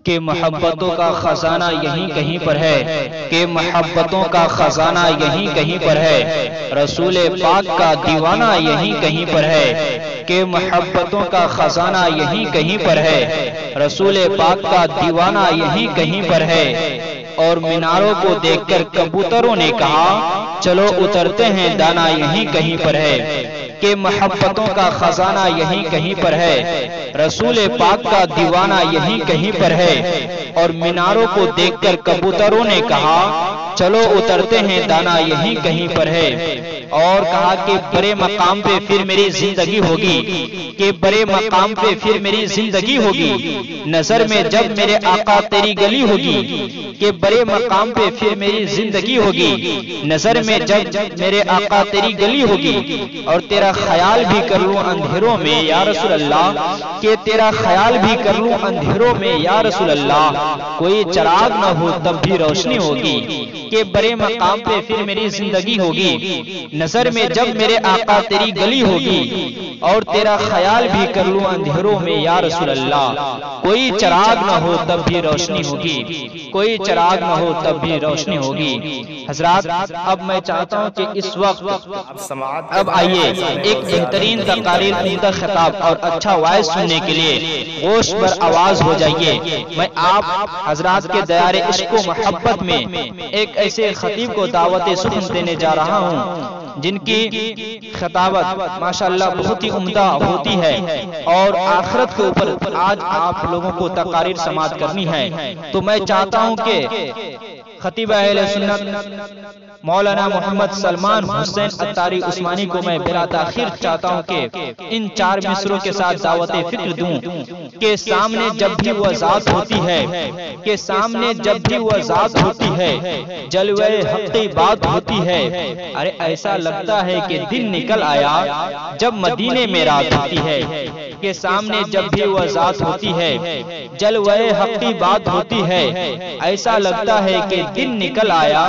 کہ محبتوں کا خزانہ یہیں کہیں پر ہے، کہ محبتوں کا خزانہ یہیں کہیں پر ہے، رسول پاک کا دیوانہ یہیں کہیں پر ہے، کہ محبتوں کا خزانہ یہیں کہیں پر ہے، رسول پاک کا دیوانہ یہیں کہیں پر ہے۔ اور میناروں کو دیکھ کر کبوتروں نے کہا چلو اترتے ہیں دانا یہیں کہیں پر ہے، کہ محبتوں کا خزانہ یہیں کہیں پر ہے، رسول پاک کا دیوانہ یہیں کہیں پر ہے۔ اور میناروں کو دیکھ کر کبوتروں نے کہا چلو اترتے ہیں دانا یہیں کہیں پر ہے۔ اور کہا کہ بڑے مقام پہ پھر میری زندگی ہوگی، کہ بڑے مقام پہ پھر میری زندگی ہوگی، نظر میں جب میرے آقا تیری گلی ہوگی، کہ بڑے مقام پہ پھر میری زندگی ہوگی، نظر میں جب میرے آقا تیری گلی ہوگی۔ اور تیرا خیال بھی کر لوں اندھیروں میں یا رسول اللہ، کہ تیرا خیال بھی کر لوں اندھیروں میں یا رسول اللہ، کوئی چراغ نہ ہو تب بھی روشنی ہوگی، کہ بڑے مقام پہ پھر میری زندگی ہوگی، نظر میں جب میرے آقا تیری گلی ہوگی۔ اور تیرا خیال بھی کر لوں اندھیروں میں یا رسول اللہ، کوئی چراغ نہ ہو تب بھی روشنی ہوگی، کوئی چراغ نہ ہو تب بھی روشنی ہوگی۔ حضرات اب میں چاہتا ہوں کہ اس وقت اب آئیے ایک بہترین تقاریر، عمدہ خطاب اور اچھا وائس سننے کے لیے گوش پر آواز ہو جائیے۔ میں آپ حضرات کے دیار عشق و محبت میں ایک ایسے خطیب کو دعوت سخن دینے جا رہا ہوں جن کی خطابت ماشاءاللہ بہت ہی عمدہ ہوتی ہے، اور آخرت کے اوپر آج آپ لوگوں کو تقاریر سماعت کرنی ہے۔ تو میں چاہتا ہوں کہ خطیب اہل سنت مولانا محمد سلمان حسین اتاری عثمانی کو میں بلا تاخیر چاہتا ہوں کہ ان چار مصروں کے ساتھ دعوت فکر دوں کہ سامنے جب بھی وہ ذات ہوتی ہے، کہ سامنے جب بھی وہ ذات ہوتی ہے، جلوہ حق کی بات ہوتی ہے، ارے ایسا لگتا ہے کہ دن نکل آیا جب مدینے میں رات ہوتی ہے، کہ سامنے جب بھی وہ ذات ہوتی ہے، جلوہ حق کی بات ہوتی ہے، ایسا لگتا ہے کہ دن نکل آیا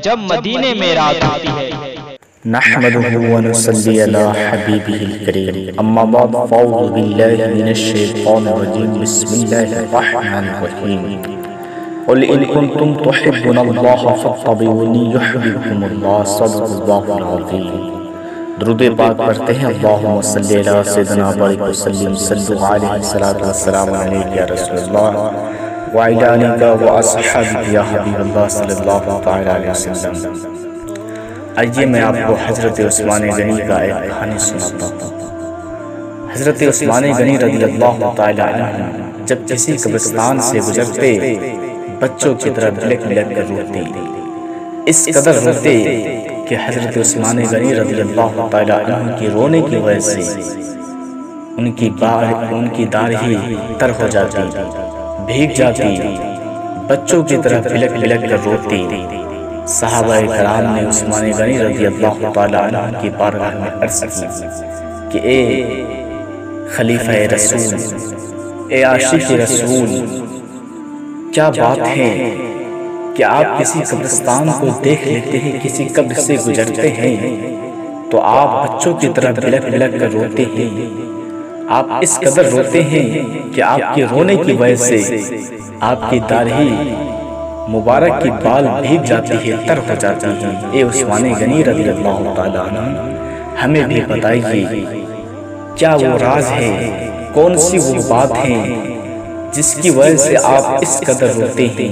جب مدینے میں رات ہوتی ہے۔ نحمده ونصلي على حبيبه الكريم اما بعد فاعوذ بالله من الشيطان الرجيم بسم الله الرحمن الرحيم قل ان كنتم تحبون الله فاتبعوني يحببكم الله صدق الله العظيم۔ درود پاک پڑھتے ہیں اللہم صلی علی سیدنا بارک وسلم صلو علیہ السلام علیکہ یا رسول اللہ وعلی آلہ واصحابہ یا حبیب اللہ صلی اللہ تعالی علیہ وسلم۔ آئیے میں آپ کو حضرت عثمان غنی کا ایک کہانی سناتا ہوں۔ حضرت عثمان غنی رضی اللہ تعالی عنہ جب کسی قبرستان سے گزرتے بچوں کی طرح بلک بلک کر روتے، اس قدر روتے کہ حضرت عثمان غنی رضی اللہ تعالی عنہ کی رونے کی وجہ سے ان کی داڑھی تر ہو جاتی، بھیگ جاتی، بچوں کی طرح بلک بلک کر روتی۔ صحابہ کرام نے عثمان غنی رضی اللہ تعالی عنہ کی بارگاہ میں عرض کی کہ اے خلیفہ رسول، اے عاشق رسول، کیا بات ہے کہ آپ کسی قبرستان کو دیکھ لیتے ہیں، کسی قبر سے گزرتے ہیں تو آپ بچوں کی طرح بلک بلک کر روتے ہیں، آپ اس قدر روتے ہیں کہ آپ کے رونے کی وجہ سے آپ کی داڑھی مبارک کی بال بھیگ جاتی ہے، تر ہو جاتی ہے۔ اے عثمان غنی رضی اللہ تعالی عنہ، ہمیں بھی بتائیے کیا وہ راز ہے، کون سی وہ بات ہے جس کی وجہ سے آپ اس قدر روتے ہیں؟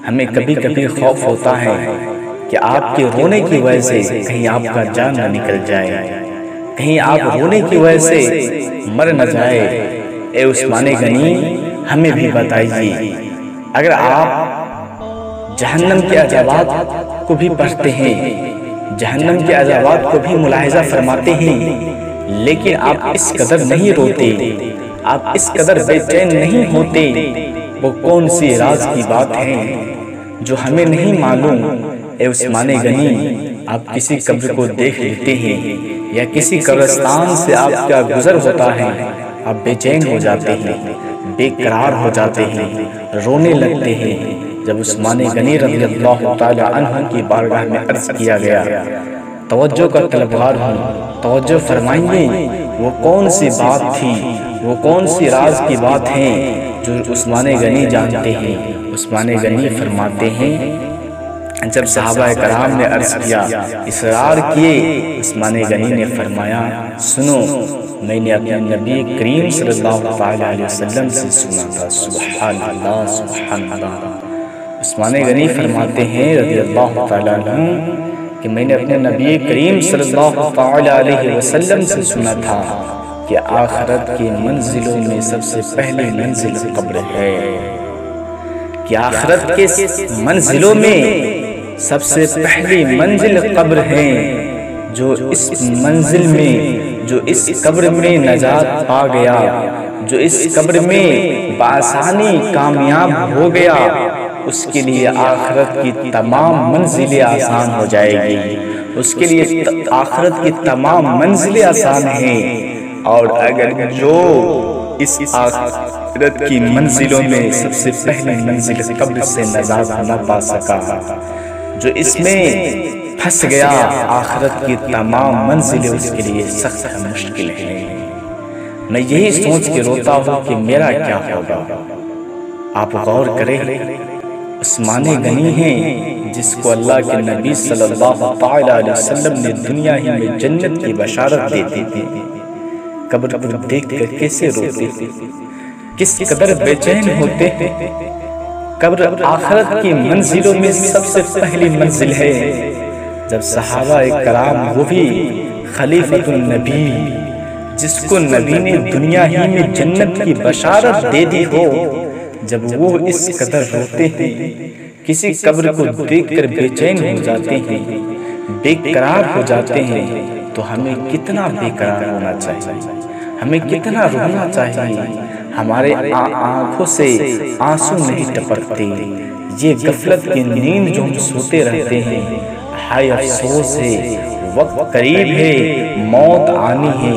ہمیں کبھی کبھی خوف ہوتا ہے کہ آپ کے رونے کی وجہ سے کہیں آپ کا جان نہ نکل جائے، کہیں آپ رونے کی وجہ سے مر نہ جائے۔ اے عثمان غنی ہمیں بھی بتائیے، اگر آپ جہنم کے عذابات کو بھی پڑھتے ہیں، جہنم کے عذابات کو بھی ملاحظہ فرماتے ہیں، لیکن آپ اس قدر نہیں روتے، آپ اس قدر بے چین نہیں ہوتے، وہ کون سی راز کی بات ہے جو ہمیں نہیں معلوم؟ اے عثمان غنی، آپ کسی قبر کو دیکھ لیتے ہیں یا کسی قبرستان سے آپ کا گزر ہوتا ہے، آپ بے چین ہو جاتے ہیں، بے قرار ہو جاتے ہیں، رونے لگتے ہیں۔ جب عثمان غنی رضی اللہ تعالی عنہ کی بارگاہ میں عرض کیا گیا، توجہ کا طلبگار ہوں، توجہ فرمائیے وہ کون سی بات تھی، وہ کون سی راز کی بات ہے جو عثمان غنی جانتے ہیں، عثمان غنی فرماتے ہیں جب صحابہ کرام نے عرض کیا، اصرار کیے، عثمان غنی نے فرمایا سنو، میں نے اپنے نبی کریم صلی اللہ علیہ وسلم سے سنا تھا۔ سبحان اللہ سبحان اللہ۔ عثمان غنی فرماتے ہیں رضی اللہ تعالیٰ عنہ کہ میں نے اپنے نبی کریم صلی اللہ علیہ وسلم سے سنا تھا کہ آخرت کی منزلوں میں سب سے پہلی منزل قبر ہے، کہ آخرت کے منزلوں میں سب سے پہلی منزل قبر ہے۔ جو اس منزل میں، جو اس قبر میں نجات پا گیا، جو اس قبر میں بآسانی کامیاب ہو گیا، اس کے لیے آخرت کی تمام منزلیں آسان ہو جائے گی، اس کے لیے آخرت کی تمام منزلیں آسان ہیں۔ اور اگر جو اس آخرت کی منزلوں میں سب سے پہلی منزل قبر سے نجات نہ پا سکا، جو اس میں پھنس گیا، آخرت کی تمام منزلیں اس کے لیے سخت مشکل ہیں۔ میں یہی سوچ کے روتا ہوں کہ میرا کیا ہوگا۔ آپ غور کریں، عثمان غنی ہیں جس کو اللہ کے نبی صلی اللہ علیہ وسلم نے دنیا ہی میں جنت کی بشارت دیتے تھے، قبر پر دیکھ کر کیسے روتے تھے، کس قدر بے چین ہوتے تھے۔ قبر آخرت کی منزلوں میں سب سے پہلی منزل ہے۔ جب صحابہ کرام، وہ بھی خلیفۃ النبی، جس کو نبی نے دنیا ہی میں جنت کی بشارت دے دی ہو، جب وہ اس قدر روتے ہیں، کسی قبر کو دیکھ کر بے چین ہو جاتے ہیں، بے قرار ہو جاتے ہیں، تو ہمیں کتنا بے قرار ہونا چاہیے، ہمیں کتنا رونا چاہیے۔ ہمارے آنکھوں سے آنسو نہیں ٹپکتے، یہ غفلت کی نیند جو ہم سوتے رہتے ہیں، ہائے افسوس ہے، وقت قریب ہے، موت آنی ہے،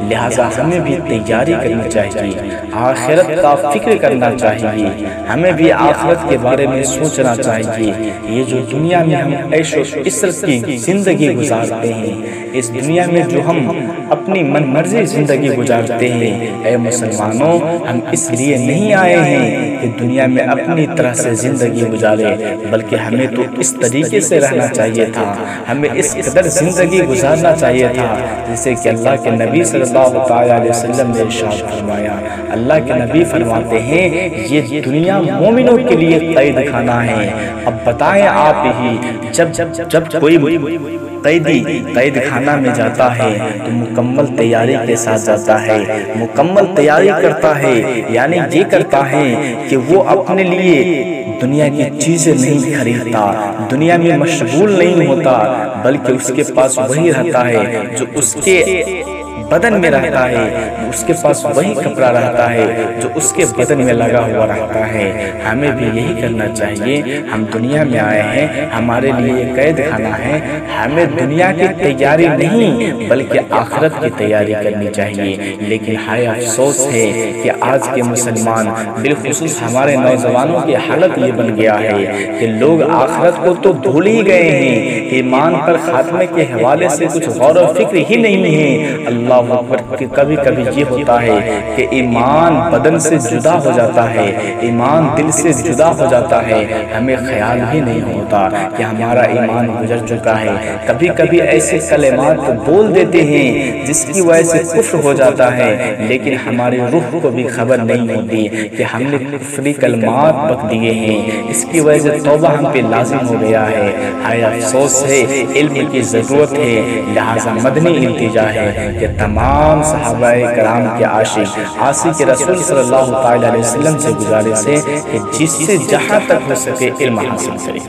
لہذا ہمیں بھی تیاری کرنی چاہیے، آخرت کا فکر کرنا چاہیے، ہمیں بھی آخرت کے بارے میں سوچنا چاہیے۔ یہ جو دنیا میں ہم عیش و عشرت کی زندگی گزارتے ہیں، اس دنیا میں جو ہم اپنی من مرضی زندگی گزارتے ہیں، اے مسلمانوں، ہم اس لیے نہیں آئے ہیں کہ دنیا میں اپنی طرح سے زندگی گزارے، بلکہ ہمیں تو اس طریقے سے رہنا چاہیے تھا، ہمیں اس قدر زندگی گزارنا چاہیے تھا جیسے کہ اللہ کے نبی صلی اللہ علیہ وسلم نے ارشاد فرمایا۔ اللہ کے نبی فرماتے ہیں یہ دنیا مومنوں کے لیے قید خانہ ہے۔ اب بتائیں آپ ہی، جب کوئی قید خانہ میں جاتا ہے تو مکمل تیاری کے ساتھ جاتا ہے، مکمل تیاری کرتا ہے، یعنی یہ کرتا ہے کہ وہ اپنے لیے دنیا کی چیزیں نہیں خریدتا، دنیا میں مشغول نہیں ہوتا، بلکہ اس کے پاس وہی رہتا ہے جو اس کے بدن میں رہتا ہے، اس کے پاس وہی کپڑا رہتا ہے جو اس کے بدن میں لگا ہوا رہتا ہے۔ ہمیں بھی یہی کرنا چاہیے، ہم دنیا میں آئے ہیں، ہمارے لیے قید خانہ ہے، ہمیں دنیا کی تیاری نہیں بلکہ آخرت کی تیاری کرنی چاہیے۔ لیکن ہائے افسوس ہے کہ آج کے مسلمان، بالخصوص ہمارے نوجوانوں کی حالت یہ بن گیا ہے کہ لوگ آخرت کو تو بھول ہی گئے ہیں، ایمان پر خاتمے کے حوالے سے کچھ غور و فکر ہی نہیں ہے۔ اللہ کبھی کبھی یہ ہوتا ہے کہ ایمان بدن سے جدا ہو جاتا ہے، ایمان دل سے جدا ہو جاتا ہے، ہمیں خیال بھی نہیں ہوتا کہ ہمارا ایمان گزر چکا ہے۔ کبھی کبھی ایسے کلمات بول دیتے ہیں جس کی وجہ سے کفر ہو جاتا ہے، لیکن ہماری روح کو بھی خبر نہیں ہوتی کہ ہم نے کفری کلمات بک دیے ہیں، اس کی وجہ سے توبہ ہم پہ لازم ہو گیا ہے۔ ہائے افسوس ہے، علم کی ضرورت ہے، لہذا مدنی التجا ہے کہ تمام صحابہ کرام کے عاشق رسول صلی اللہ علیہ وسلم سے گزارش ہے کہ جس سے جہاں تک ہو سکے علم حاصل کریں۔